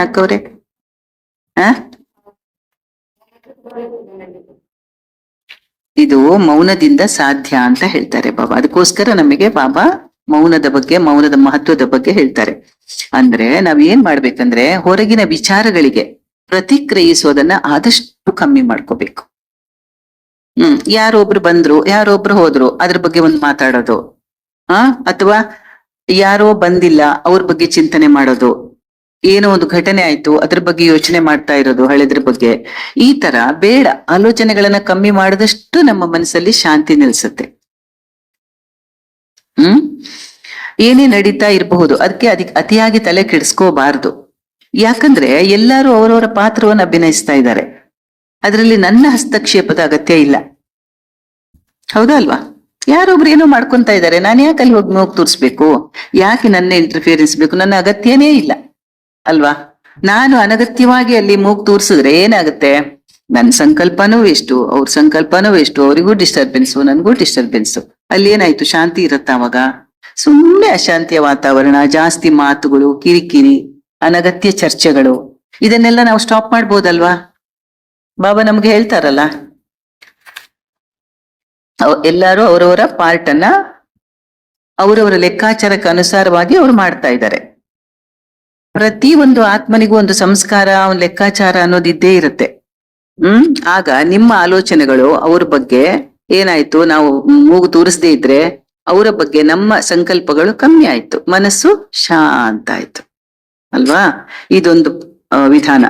ಅಕ್ಕವ್ರೆ? ಇದು ಮೌನದಿಂದ ಸಾಧ್ಯ ಅಂತ ಹೇಳ್ತಾರೆ ಬಾಬಾ. ಅದಕ್ಕೋಸ್ಕರ ನಮಗೆ ಬಾಬಾ ಮೌನದ ಬಗ್ಗೆ, ಮೌನದ ಮಹತ್ವದ ಬಗ್ಗೆ ಹೇಳ್ತಾರೆ. ಅಂದ್ರೆ ನಾವ್ ಏನ್ ಮಾಡ್ಬೇಕಂದ್ರೆ ಹೊರಗಿನ ವಿಚಾರಗಳಿಗೆ ಪ್ರತಿಕ್ರಿಯಿಸೋದನ್ನ ಆದಷ್ಟು ಕಮ್ಮಿ ಮಾಡ್ಕೋಬೇಕು. ಯಾರೊಬ್ರು ಬಂದ್ರು, ಯಾರೊಬ್ರು ಹೋದ್ರು, ಅದ್ರ ಬಗ್ಗೆ ಒಂದು ಮಾತಾಡೋದು, ಅಥವಾ ಯಾರೋ ಬಂದಿಲ್ಲ ಅವ್ರ ಬಗ್ಗೆ ಚಿಂತನೆ ಮಾಡೋದು, ಏನೋ ಒಂದು ಘಟನೆ ಆಯ್ತು ಅದ್ರ ಬಗ್ಗೆ ಯೋಚನೆ ಮಾಡ್ತಾ ಇರೋದು, ಹಳೆದ್ರ ಬಗ್ಗೆ. ಈ ತರ ಬೇಡ. ಆಲೋಚನೆಗಳನ್ನ ಕಮ್ಮಿ ಮಾಡಿದಷ್ಟು ನಮ್ಮ ಮನಸ್ಸಲ್ಲಿ ಶಾಂತಿ ನಿಲ್ಸುತ್ತೆ. ಏನೇ ನಡೀತಾ ಇರಬಹುದು, ಅದಕ್ಕೆ ಅತಿಯಾಗಿ ತಲೆ ಕೆಡಿಸ್ಕೋಬಾರ್ದು. ಯಾಕಂದ್ರೆ ಎಲ್ಲರೂ ಅವರವರ ಪಾತ್ರವನ್ನು ಅಭಿನಯಿಸ್ತಾ ಇದ್ದಾರೆ. ಅದರಲ್ಲಿ ನನ್ನ ಹಸ್ತಕ್ಷೇಪದ ಅಗತ್ಯ ಇಲ್ಲ. ಹೌದಾ ಅಲ್ವಾ? ಯಾರೊಬ್ರು ಏನೋ ಮಾಡ್ಕೊಂತ ಇದ್ದಾರೆ, ನಾನು ಯಾಕೆ ಅಲ್ಲಿ ಹೋಗಿ ಮೂಗ್ ತೋರಿಸ್ಬೇಕು? ಯಾಕೆ ನನ್ನ ಇಂಟರ್ಫಿಯರೆನ್ಸ್ ಬೇಕು? ನನ್ನ ಅಗತ್ಯನೇ ಇಲ್ಲ ಅಲ್ವಾ? ನಾನು ಅನಗತ್ಯವಾಗಿ ಅಲ್ಲಿ ಮೂಗ್ ತೋರಿಸಿದ್ರೆ ಏನಾಗುತ್ತೆ? ನನ್ನ ಸಂಕಲ್ಪನೂ ಎಷ್ಟು, ಅವ್ರ ಸಂಕಲ್ಪನೂ ಎಷ್ಟು, ಅವರಿಗೂ ಡಿಸ್ಟರ್ಬೆನ್ಸು, ನನ್ಗೂ ಡಿಸ್ಟರ್ಬೆನ್ಸು. ಅಲ್ಲಿ ಏನಾಯ್ತು? ಶಾಂತಿ ಇರುತ್ತ ಅವಾಗ? ಸುಮ್ಮನೆ ಅಶಾಂತಿಯ ವಾತಾವರಣ, ಜಾಸ್ತಿ ಮಾತುಗಳು, ಕಿರಿಕಿರಿ, ಅನಗತ್ಯ ಚರ್ಚೆಗಳು, ಇದನ್ನೆಲ್ಲ ನಾವು ಸ್ಟಾಪ್ ಮಾಡ್ಬೋದಲ್ವಾ? ಬಾಬಾ ನಮ್ಗೆ ಹೇಳ್ತಾರಲ್ಲ, ಎಲ್ಲರೂ ಅವರವರ ಪಾರ್ಟ್ ಅನ್ನ ಅವರವರ ಲೆಕ್ಕಾಚಾರಕ್ಕೆ ಅನುಸಾರವಾಗಿ ಅವ್ರು ಮಾಡ್ತಾ ಇದ್ದಾರೆ. ಪ್ರತಿ ಒಂದು ಆತ್ಮನಿಗೂ ಒಂದು ಸಂಸ್ಕಾರ, ಒಂದು ಲೆಕ್ಕಾಚಾರ ಅನ್ನೋದಿದ್ದೇ ಇರುತ್ತೆ. ಆಗ ನಿಮ್ಮ ಆಲೋಚನೆಗಳು ಅವ್ರ ಬಗ್ಗೆ ಏನಾಯ್ತು? ನಾವು ಮೂಗು ತೂರಿಸದೇ ಇದ್ರೆ ಅವರ ಬಗ್ಗೆ ನಮ್ಮ ಸಂಕಲ್ಪಗಳು ಕಮ್ಮಿ ಆಯ್ತು, ಮನಸ್ಸು ಶಾಂತ ಆಯ್ತು ಅಲ್ವಾ? ಇದೊಂದು ವಿಧಾನ.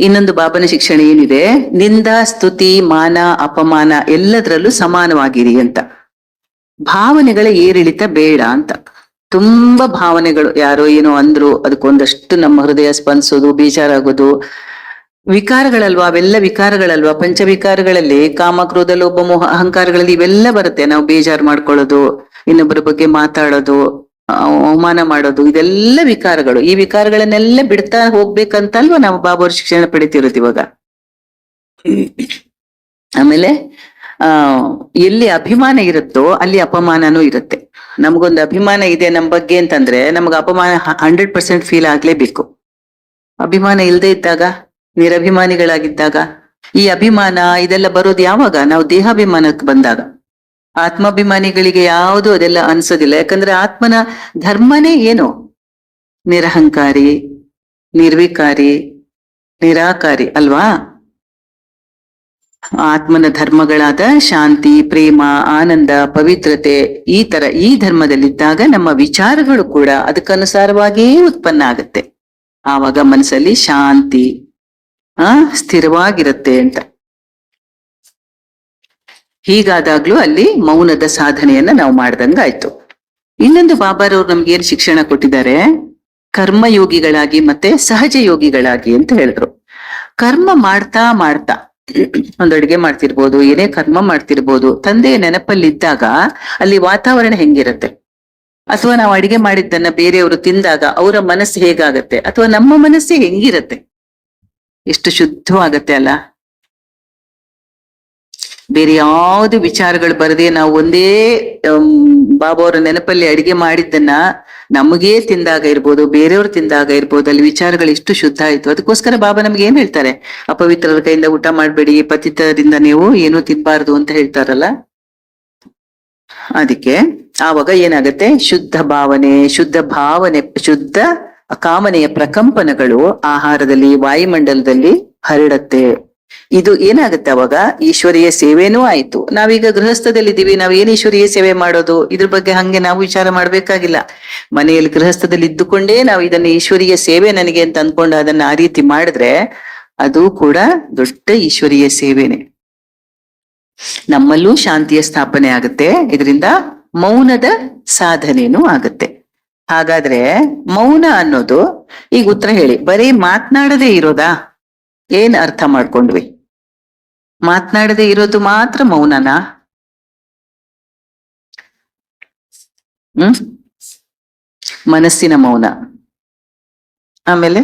ಇನ್ನೊಂದು ಬಾಬನ ಶಿಕ್ಷಣ ಏನಿದೆ, ನಿಂದ ಸ್ತುತಿ ಮಾನ ಅಪಮಾನ ಎಲ್ಲದರಲ್ಲೂ ಸಮಾನವಾಗಿರಿ ಅಂತ. ಭಾವನೆಗಳ ಏರಿಳಿತ ಬೇಡ ಅಂತ. ತುಂಬಾ ಭಾವನೆಗಳು, ಯಾರೋ ಏನೋ ಅಂದ್ರು ಅದಕ್ಕೊಂದಷ್ಟು ನಮ್ಮ ಹೃದಯ ಸ್ಪಂದಿಸೋದು, ಬೇಜಾರಾಗೋದು, ವಿಕಾರಗಳಲ್ವಾ ಅವೆಲ್ಲ ವಿಕಾರಗಳಲ್ವಾ. ಪಂಚವಿಕಾರಗಳಲ್ಲಿ ಕಾಮ ಕ್ರೋಧ ಲೋಭ ಮೋಹ ಅಹಂಕಾರಗಳಲ್ಲಿ ಇವೆಲ್ಲ ಬರುತ್ತೆ. ನಾವು ಬೇಜಾರು ಮಾಡ್ಕೊಳ್ಳೋದು, ಇನ್ನೊಬ್ಬರ ಬಗ್ಗೆ ಮಾತಾಡೋದು, ಅವಮಾನ ಮಾಡೋದು, ಇದೆಲ್ಲ ವಿಕಾರಗಳು. ಈ ವಿಕಾರಗಳನ್ನೆಲ್ಲ ಬಿಡ್ತಾ ಹೋಗ್ಬೇಕಂತಲ್ವಾ ನಾವು ಬಾಬಾವ್ರ ಶಿಕ್ಷಣ ಪಡಿತಿರೋದು ಇವಾಗ. ಆಮೇಲೆ ಎಲ್ಲಿ ಅಭಿಮಾನ ಇರುತ್ತೋ ಅಲ್ಲಿ ಅಪಮಾನನೂ ಇರುತ್ತೆ. ನಮ್ಗೊಂದು ಅಭಿಮಾನ ಇದೆ ನಮ್ ಬಗ್ಗೆ ಅಂತಂದ್ರೆ ನಮ್ಗೆ ಅಪಮಾನ 100% ಫೀಲ್ ಆಗ್ಲೇಬೇಕು. ಅಭಿಮಾನ ಇಲ್ಲದೆ ಇದ್ದಾಗ, ನಿರಭಿಮಾನಿಗಳಾಗಿದ್ದಾಗ, ಈ ಅಭಿಮಾನ ಇದೆಲ್ಲ ಬರೋದು ಯಾವಾಗ? ನಾವು ದೇಹಾಭಿಮಾನಕ್ಕೆ ಬಂದಾಗ. ಆತ್ಮಾಭಿಮಾನಿಗಳಿಗೆ ಯಾವುದು ಅದೆಲ್ಲ ಅನ್ಸೋದಿಲ್ಲ. ಯಾಕಂದ್ರೆ ಆತ್ಮನ ಧರ್ಮನೇ ಏನು? ನಿರಹಂಕಾರಿ, ನಿರ್ವಿಕಾರಿ, ನಿರಾಕಾರಿ ಅಲ್ವಾ. ಆತ್ಮನ ಧರ್ಮಗಳಾದ ಶಾಂತಿ, ಪ್ರೇಮ, ಆನಂದ, ಪವಿತ್ರತೆ, ಈ ಧರ್ಮದಲ್ಲಿದ್ದಾಗ ನಮ್ಮ ವಿಚಾರಗಳು ಕೂಡ ಅದಕ್ಕನುಸಾರವಾಗಿಯೇ ಉತ್ಪನ್ನ ಆಗತ್ತೆ. ಆವಾಗ ಮನಸ್ಸಲ್ಲಿ ಶಾಂತಿ ಸ್ಥಿರವಾಗಿರುತ್ತೆ ಅಂತ. ಹೀಗಾದಾಗ್ಲೂ ಅಲ್ಲಿ ಮೌನದ ಸಾಧನೆಯನ್ನ ನಾವು ಮಾಡ್ದಂಗಾಯ್ತು. ಇನ್ನೊಂದು ಬಾಬಾರವ್ರು ನಮ್ಗೆ ಏನ್ ಶಿಕ್ಷಣ ಕೊಟ್ಟಿದ್ದಾರೆ, ಕರ್ಮಯೋಗಿಗಳಾಗಿ ಮತ್ತೆ ಸಹಜ ಯೋಗಿಗಳಾಗಿ ಅಂತ ಹೇಳಿದ್ರು. ಕರ್ಮ ಮಾಡ್ತಾ ಮಾಡ್ತಾ ಒಂದು ಅಡುಗೆ ಮಾಡ್ತಿರ್ಬೋದು, ಏನೇ ಕರ್ಮ ಮಾಡ್ತಿರ್ಬೋದು, ತಂದೆಯ ನೆನಪಲ್ಲಿದ್ದಾಗ ಅಲ್ಲಿ ವಾತಾವರಣ ಹೆಂಗಿರುತ್ತೆ? ಅಥವಾ ನಾವು ಅಡಿಗೆ ಮಾಡಿದ್ದನ್ನ ಬೇರೆಯವರು ತಿಂದಾಗ ಅವರ ಮನಸ್ಸು ಹೇಗಾಗತ್ತೆ? ಅಥವಾ ನಮ್ಮ ಮನಸ್ಸೇ ಹೆಂಗಿರತ್ತೆ? ಎಷ್ಟು ಶುದ್ಧವಾಗತ್ತೆ ಅಲ್ಲ. ಬೇರೆ ಯಾವ್ದು ವಿಚಾರಗಳು ಬರದೆ ನಾವು ಒಂದೇ ಬಾಬಾ ಅವರ ನೆನಪಲ್ಲಿ ಅಡಿಗೆ ಮಾಡಿದ್ದನ್ನ ನಮಗೇ ತಿಂದಾಗ ಇರ್ಬೋದು, ಬೇರೆಯವ್ರು ತಿಂದಾಗ ಇರ್ಬೋದು, ಅಲ್ಲಿ ವಿಚಾರಗಳು ಎಷ್ಟು ಶುದ್ಧ ಆಯ್ತು. ಅದಕ್ಕೋಸ್ಕರ ಬಾಬಾ ನಮ್ಗೆ ಏನ್ ಹೇಳ್ತಾರೆ? ಅಪವಿತ್ರರ ಕೈಯಿಂದ ಊಟ ಮಾಡ್ಬೇಡಿ, ಪತಿತರಿಂದ ನೀವು ಏನೂ ತಿನ್ಬಾರ್ದು ಅಂತ ಹೇಳ್ತಾರಲ್ಲ. ಅದಕ್ಕೆ ಆವಾಗ ಏನಾಗತ್ತೆ? ಶುದ್ಧ ಭಾವನೆ, ಶುದ್ಧ ಕಾಮನೆಯ ಪ್ರಕಂಪನಗಳು ಆಹಾರದಲ್ಲಿ, ವಾಯುಮಂಡಲದಲ್ಲಿ ಹರಡತ್ತೆ. ಇದು ಏನಾಗುತ್ತೆ ಅವಾಗ? ಈಶ್ವರೀಯ ಸೇವೆನೂ ಆಯ್ತು. ನಾವೀಗ ಗೃಹಸ್ಥದಲ್ಲಿದ್ದೀವಿ, ನಾವ್ ಏನ್ ಈಶ್ವರೀಯ ಸೇವೆ ಮಾಡೋದು? ಇದ್ರ ಬಗ್ಗೆ ಹಂಗೆ ನಾವು ವಿಚಾರ ಮಾಡ್ಬೇಕಾಗಿಲ್ಲ. ಮನೆಯಲ್ಲಿ ಗೃಹಸ್ಥದಲ್ಲಿ ಇದ್ದುಕೊಂಡೇ ನಾವು ಇದನ್ನ ಈಶ್ವರೀಯ ಸೇವೆ ನನಗೆ ಅಂತ ಅನ್ಕೊಂಡು ಅದನ್ನ ಆ ರೀತಿ ಮಾಡಿದ್ರೆ ಅದು ಕೂಡ ದೊಡ್ಡ ಈಶ್ವರೀಯ ಸೇವೆನೆ. ನಮ್ಮಲ್ಲೂ ಶಾಂತಿಯ ಸ್ಥಾಪನೆ ಆಗುತ್ತೆ, ಇದರಿಂದ ಮೌನದ ಸಾಧನೆನೂ ಆಗುತ್ತೆ. ಹಾಗಾದ್ರೆ ಮೌನ ಅನ್ನೋದು, ಈಗ ಉತ್ತರ ಹೇಳಿ, ಬರೀ ಮಾತನಾಡದೇ ಇರೋದಾ? ಏನ್ ಅರ್ಥ ಮಾಡ್ಕೊಂಡ್ವಿ? ಮಾತನಾಡದೆ ಇರೋದು ಮಾತ್ರ ಮೌನನಾ? ಮನಸ್ಸಿನ ಮೌನ. ಆಮೇಲೆ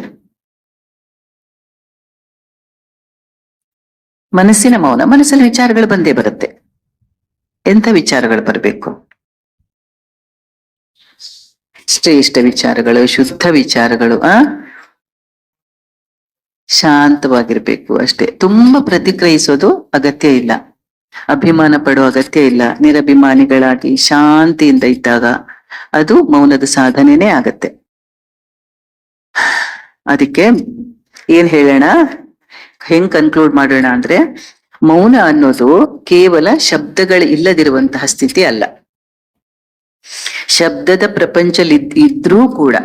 ಮನಸ್ಸಿನ ಮೌನ, ಮನಸ್ಸಲ್ಲಿ ವಿಚಾರಗಳು ಬಂದೇ ಬರುತ್ತೆ. ಎಂತ ವಿಚಾರಗಳು ಬರಬೇಕು? ಶ್ರೇಷ್ಠ ವಿಚಾರಗಳು, ಶುದ್ಧ ವಿಚಾರಗಳು. ಶಾಂತವಾಗಿರ್ಬೇಕು ಅಷ್ಟೇ. ತುಂಬಾ ಪ್ರತಿಕ್ರಿಯಿಸೋದು ಅಗತ್ಯ ಇಲ್ಲ, ಅಭಿಮಾನ ಪಡುವ ಅಗತ್ಯ ಇಲ್ಲ. ನಿರಭಿಮಾನಿಗಳಾಗಿ ಶಾಂತಿಯಿಂದ ಇದ್ದಾಗ ಅದು ಮೌನದ ಸಾಧನೆನೇ ಆಗತ್ತೆ. ಅದಕ್ಕೆ ಏನ್ ಹೇಳೋಣ, ಹೆಂಗ್ ಕನ್ಕ್ಲೂಡ್ ಮಾಡೋಣ ಅಂದ್ರೆ, ಮೌನ ಅನ್ನೋದು ಕೇವಲ ಶಬ್ದಗಳು ಇಲ್ಲದಿರುವಂತಹ ಸ್ಥಿತಿ ಅಲ್ಲ. ಶಬ್ದದ ಪ್ರಪಂಚದಲ್ಲಿದ್ರೂ ಕೂಡ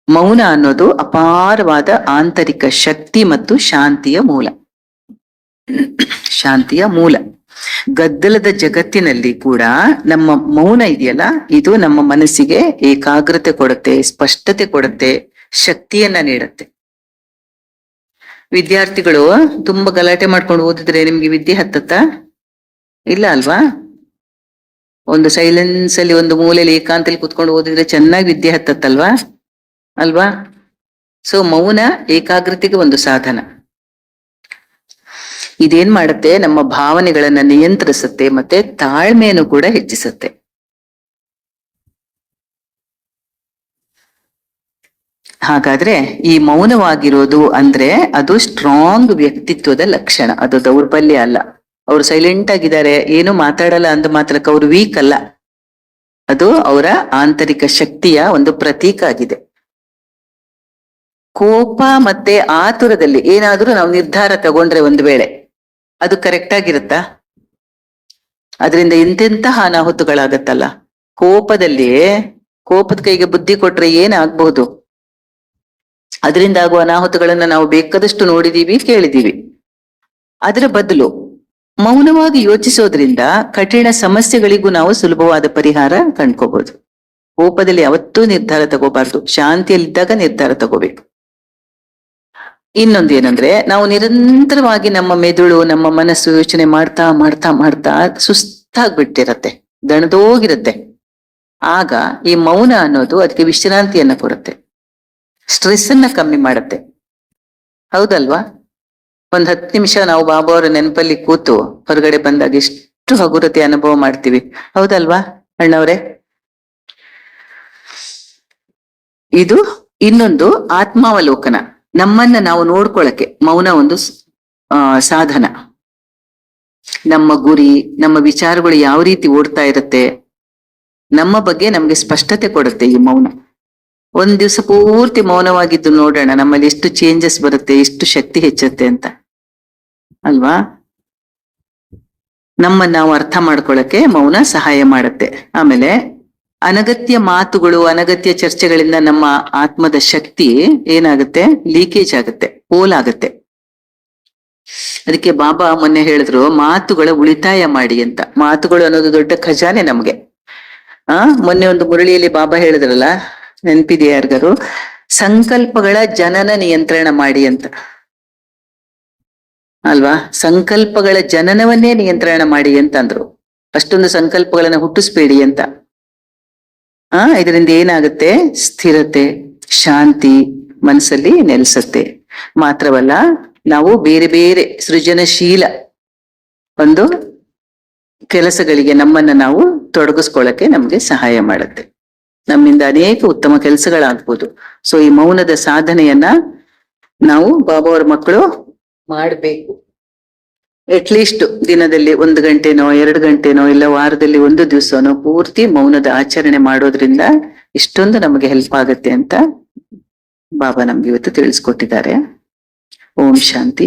ಮೌನ ಅನ್ನೋದು ಅಪಾರವಾದ ಆಂತರಿಕ ಶಕ್ತಿ ಮತ್ತು ಶಾಂತಿಯ ಮೂಲ. ಗದ್ದಲದ ಜಗತ್ತಿನಲ್ಲಿ ಕೂಡ ನಮ್ಮ ಮೌನ ಇದೆಯಲ್ಲ, ಇದು ನಮ್ಮ ಮನಸ್ಸಿಗೆ ಏಕಾಗ್ರತೆ ಕೊಡುತ್ತೆ, ಸ್ಪಷ್ಟತೆ ಕೊಡುತ್ತೆ, ಶಕ್ತಿಯನ್ನ ನೀಡುತ್ತೆ. ವಿದ್ಯಾರ್ಥಿಗಳು ತುಂಬಾ ಗಲಾಟೆ ಮಾಡ್ಕೊಂಡು ಓದಿದ್ರೆ ನಿಮ್ಗೆ ವಿದ್ಯೆ ಹತ್ತತ್ತಾ? ಇಲ್ಲ ಅಲ್ವಾ? ಒಂದು ಸೈಲೆನ್ಸ್ ಅಲ್ಲಿ ಒಂದು ಮೂಲೆಯಲ್ಲಿ ಏಕಾಂತಲ್ಲಿ ಕುತ್ಕೊಂಡು ಓದಿದ್ರೆ ಚೆನ್ನಾಗಿ ವಿದ್ಯೆ ಹತ್ತತ್ತಲ್ವಾ? ಅಲ್ವಾ? ಸೊ ಮೌನ ಏಕಾಗ್ರತೆಗೆ ಒಂದು ಸಾಧನ. ಇದೇನ್ ಮಾಡುತ್ತೆ? ನಮ್ಮ ಭಾವನೆಗಳನ್ನ ನಿಯಂತ್ರಿಸುತ್ತೆ ಮತ್ತೆ ತಾಳ್ಮೆಯನ್ನು ಕೂಡ ಹೆಚ್ಚಿಸುತ್ತೆ. ಹಾಗಾದ್ರೆ ಈ ಮೌನವಾಗಿರೋದು ಅಂದ್ರೆ ಅದು ಸ್ಟ್ರಾಂಗ್ ವ್ಯಕ್ತಿತ್ವದ ಲಕ್ಷಣ, ಅದು ದೌರ್ಬಲ್ಯ ಅಲ್ಲ. ಅವ್ರು ಸೈಲೆಂಟ್ ಆಗಿದ್ದಾರೆ, ಏನು ಮಾತಾಡಲ್ಲ ಅಂದ ಮಾತ್ರಕ್ಕೆ ಅವ್ರು ವೀಕ್ ಅಲ್ಲ. ಅದು ಅವರ ಆಂತರಿಕ ಶಕ್ತಿಯ ಒಂದು ಪ್ರತೀಕ ಆಗಿದೆ. ಕೋಪ ಮತ್ತೆ ಆತುರದಲ್ಲಿ ಏನಾದ್ರೂ ನಾವು ನಿರ್ಧಾರ ತಗೊಂಡ್ರೆ ಒಂದು ವೇಳೆ ಅದು ಕರೆಕ್ಟ್ ಆಗಿರುತ್ತಾ? ಅದರಿಂದ ಎಂತೆಂತಹ ಅನಾಹುತಗಳಾಗತ್ತಲ್ಲ. ಕೋಪದ ಕೈಗೆ ಬುದ್ಧಿ ಕೊಟ್ರೆ ಏನಾಗ್ಬಹುದು? ಅದರಿಂದ ಆಗುವ ಅನಾಹುತಗಳನ್ನ ನಾವು ಬೇಕಾದಷ್ಟು ನೋಡಿದೀವಿ, ಕೇಳಿದೀವಿ. ಅದರ ಬದಲು ಮೌನವಾಗಿ ಯೋಚಿಸೋದ್ರಿಂದ ಕಠಿಣ ಸಮಸ್ಯೆಗಳಿಗೂ ನಾವು ಸುಲಭವಾದ ಪರಿಹಾರ ಕಂಡ್ಕೋಬಹುದು. ಕೋಪದಲ್ಲಿ ಯಾವತ್ತೂ ನಿರ್ಧಾರ ತಗೋಬಾರ್ದು, ಶಾಂತಿಯಲ್ಲಿದ್ದಾಗ ನಿರ್ಧಾರ ತಗೋಬೇಕು. ಇನ್ನೊಂದು ಏನಂದ್ರೆ, ನಾವು ನಿರಂತರವಾಗಿ ನಮ್ಮ ಮೆದುಳು, ನಮ್ಮ ಮನಸ್ಸು ಯೋಚನೆ ಮಾಡ್ತಾ ಮಾಡ್ತಾ ಮಾಡ್ತಾ ಸುಸ್ತಾಗ್ಬಿಟ್ಟಿರತ್ತೆ, ದಣದೋಗಿರತ್ತೆ. ಆಗ ಈ ಮೌನ ಅನ್ನೋದು ಅದಕ್ಕೆ ವಿಶ್ರಾಂತಿಯನ್ನ ಕೊಡುತ್ತೆ, ಸ್ಟ್ರೆಸ್ ಅನ್ನ ಕಮ್ಮಿ ಮಾಡುತ್ತೆ. ಹೌದಲ್ವಾ? ಒಂದ್ 10 ನಿಮಿಷ ನಾವು ಬಾಬಾ ಅವರ ನೆನಪಲ್ಲಿ ಕೂತು ಹೊರಗಡೆ ಬಂದಾಗ ಎಷ್ಟು ಹಗುರತೆ ಅನುಭವ ಮಾಡ್ತೀವಿ. ಹೌದಲ್ವಾ ಅಣ್ಣವ್ರೆ? ಇದು ಇನ್ನೊಂದು ಆತ್ಮಾವಲೋಕನ. ನಮ್ಮನ್ನ ನಾವು ನೋಡ್ಕೊಳಕ್ಕೆ ಮೌನ ಒಂದು ಸಾಧನ. ನಮ್ಮ ಗುರಿ, ನಮ್ಮ ವಿಚಾರಗಳು ಯಾವ ರೀತಿ ಓಡ್ತಾ ಇರುತ್ತೆ, ನಮ್ಮ ಬಗ್ಗೆ ನಮ್ಗೆ ಸ್ಪಷ್ಟತೆ ಕೊಡುತ್ತೆ ಈ ಮೌನ. ಒಂದ್ ದಿವಸ ಪೂರ್ತಿ ಮೌನವಾಗಿದ್ದು ನೋಡೋಣ, ನಮ್ಮಲ್ಲಿ ಎಷ್ಟು ಚೇಂಜಸ್ ಬರುತ್ತೆ, ಎಷ್ಟು ಶಕ್ತಿ ಹೆಚ್ಚುತ್ತೆ ಅಂತ, ಅಲ್ವಾ? ನಮ್ಮನ್ನ ನಾವು ಅರ್ಥ ಮಾಡ್ಕೊಳಕ್ಕೆ ಮೌನ ಸಹಾಯ ಮಾಡುತ್ತೆ. ಆಮೇಲೆ ಅನಗತ್ಯ ಮಾತುಗಳು, ಅನಗತ್ಯ ಚರ್ಚೆಗಳಿಂದ ನಮ್ಮ ಆತ್ಮದ ಶಕ್ತಿ ಏನಾಗುತ್ತೆ, ಲೀಕೇಜ್ ಆಗುತ್ತೆ, ಪೋಲಾಗುತ್ತೆ. ಅದಕ್ಕೆ ಬಾಬಾ ಮೊನ್ನೆ ಹೇಳಿದ್ರು, ಮಾತುಗಳ ಉಳಿತಾಯ ಮಾಡಿ ಅಂತ. ಮಾತುಗಳು ಅನ್ನೋದು ದೊಡ್ಡ ಖಜಾನೆ ನಮ್ಗೆ. ಮೊನ್ನೆ ಒಂದು ಮುರಳಿಯಲ್ಲಿ ಬಾಬಾ ಹೇಳಿದ್ರಲ್ಲ, ನೆನ್ಪಿದೆಯಾ ಯಾರಿಗಾರು? ಸಂಕಲ್ಪಗಳ ಜನನ ನಿಯಂತ್ರಣ ಮಾಡಿ ಅಂತ, ಅಲ್ವಾ? ಸಂಕಲ್ಪಗಳ ಜನನವನ್ನೇ ನಿಯಂತ್ರಣ ಮಾಡಿ ಅಂತ ಅಂದ್ರು. ಅಷ್ಟೊಂದು ಸಂಕಲ್ಪಗಳನ್ನ ಹುಟ್ಟಿಸ್ಬೇಡಿ ಅಂತ. ಇದರಿಂದ ಏನಾಗುತ್ತೆ, ಸ್ಥಿರತೆ, ಶಾಂತಿ ಮನಸ್ಸಲ್ಲಿ ನೆಲೆಸುತ್ತೆ. ಮಾತ್ರವಲ್ಲ, ನಾವು ಬೇರೆ ಬೇರೆ ಸೃಜನಶೀಲ ಒಂದು ಕೆಲಸಗಳಿಗೆ ನಮ್ಮನ್ನ ನಾವು ತೊಡಗಿಸ್ಕೊಳ್ಳಕ್ಕೆ ನಮ್ಗೆ ಸಹಾಯ ಮಾಡುತ್ತೆ. ನಮ್ಮಿಂದ ಅನೇಕ ಉತ್ತಮ ಕೆಲಸಗಳಾಗ್ಬೋದು. ಸೊ ಈ ಮೌನದ ಸಾಧನೆಯನ್ನ ನಾವು ಬಾಬಾ ಅವ್ರ ಮಕ್ಕಳು ಮಾಡ್ಬೇಕು. ಅಟ್ಲೀಸ್ಟ್ ದಿನದಲ್ಲಿ 1 ಗಂಟೆನೋ 2 ಗಂಟೆನೋ, ಇಲ್ಲ ವಾರದಲ್ಲಿ 1 ದಿವಸನೋ ಪೂರ್ತಿ ಮೌನದ ಆಚರಣೆ ಮಾಡೋದ್ರಿಂದ ಇಷ್ಟೊಂದು ನಮಗೆ ಹೆಲ್ಪ್ ಆಗುತ್ತೆ ಅಂತ ಬಾಬಾ ನಮ್ಗೆ ಇವತ್ತು ತಿಳಿಸ್ಕೊಟ್ಟಿದ್ದಾರೆ. ಓಂ ಶಾಂತಿ.